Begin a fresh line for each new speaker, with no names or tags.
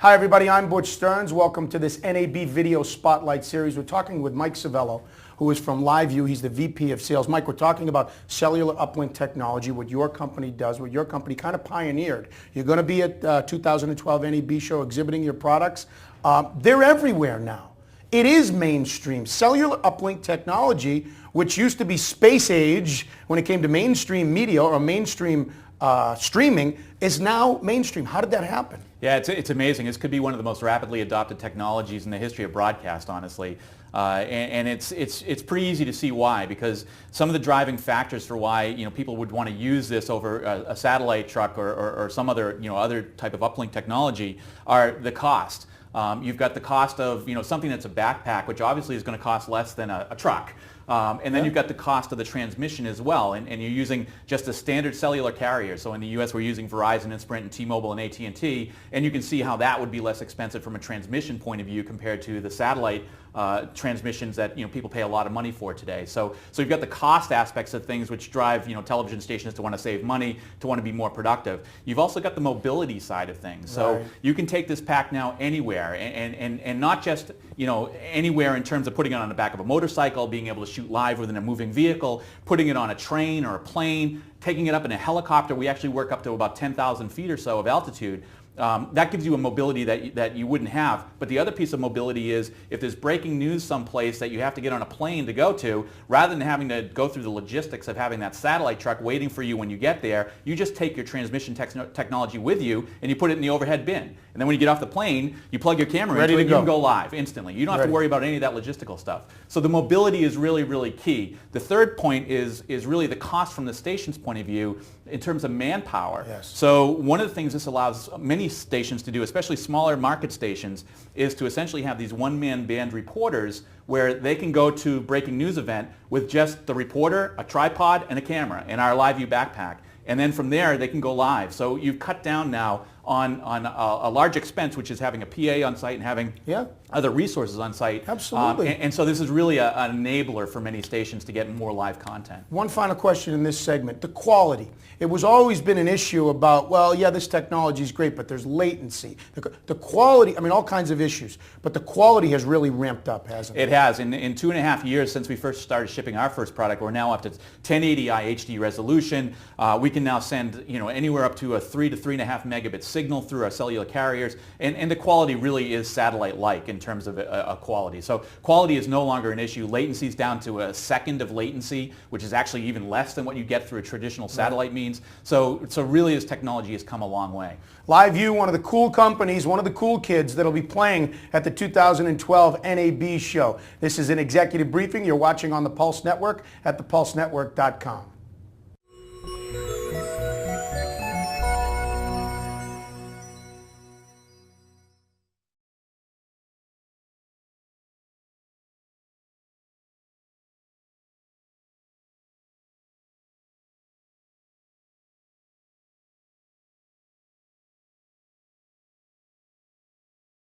Hi everybody, I'm Butch Stearns. Welcome to this NAB Video Spotlight Series. We're talking with Mike Savello, who is from LiveU. He's the VP of Sales. Mike, we're talking about cellular uplink technology, what your company does, what your company kind of pioneered. You're going to be at 2012 NAB Show exhibiting your products. They're everywhere now. It is mainstream. Cellular uplink technology, which used to be space age when it came to mainstream media or mainstream streaming, is now mainstream. How did that happen?
Yeah, it's amazing. This could be one of the most rapidly adopted technologies in the history of broadcast, honestly. And it's pretty easy to see why, because some of the driving factors for why people would want to use this over a satellite truck or some other other type of uplink technology are the cost. You've got the cost of something that's a backpack, which obviously is going to cost less than a truck. And then you've got the cost of the transmission as well, and you're using just a standard cellular carrier. So in the U.S. we're using Verizon and Sprint and T-Mobile and AT&T, and you can see how that would be less expensive from a transmission point of view compared to the satellite transmissions that people pay a lot of money for today. So you've got the cost aspects of things which drive television stations to want to save money, to want to be more productive. You've also got the mobility side of things. So you can take this pack now anywhere, and not just anywhere in terms of putting it on the back of a motorcycle, being able to shoot live within a moving vehicle, putting it on a train or a plane, taking it up in a helicopter. We actually work up to about 10,000 feet or so of altitude. That gives you a mobility that you wouldn't have. But the other piece of mobility is if there's breaking news someplace that you have to get on a plane to go to, rather than having to go through the logistics of having that satellite truck waiting for you when you get there, you just take your transmission technology with you and you put it in the overhead bin. And then when you get off the plane, you plug your camera into it and you can go live instantly. You don't have to worry about any of that logistical stuff. So the mobility is really, really key. The third point is really the cost from the station's point of view in terms of manpower.
Yes.
So one of the things this allows many stations to do, especially smaller market stations, is to essentially have these one-man band reporters where they can go to breaking news event with just the reporter, a tripod, and a camera in our LiveU backpack. And then from there, they can go live. So you've cut down now on a large expense, which is having a PA on site and having other resources on site.
Absolutely.
And so this is really an enabler for many stations to get more live content.
One final question in this segment, the quality. It was always been an issue about, well, yeah, this technology is great, but there's latency. The quality, I mean, all kinds of issues, but the quality has really ramped up, hasn't it?
It has. In 2.5 years since we first started shipping our first product, we're now up to 1080i HD resolution. We can now send anywhere up to a 3 to 3.5 megabit signal through our cellular carriers, and the quality really is satellite-like in terms of quality. So quality is no longer an issue. Latency is down to a second of latency, which is actually even less than what you get through a traditional satellite means. So really this technology has come a long way.
LiveU, one of the cool companies, one of the cool kids that'll be playing at the 2012 NAB Show. This is an executive briefing you're watching on the Pulse Network at thepulsenetwork.com.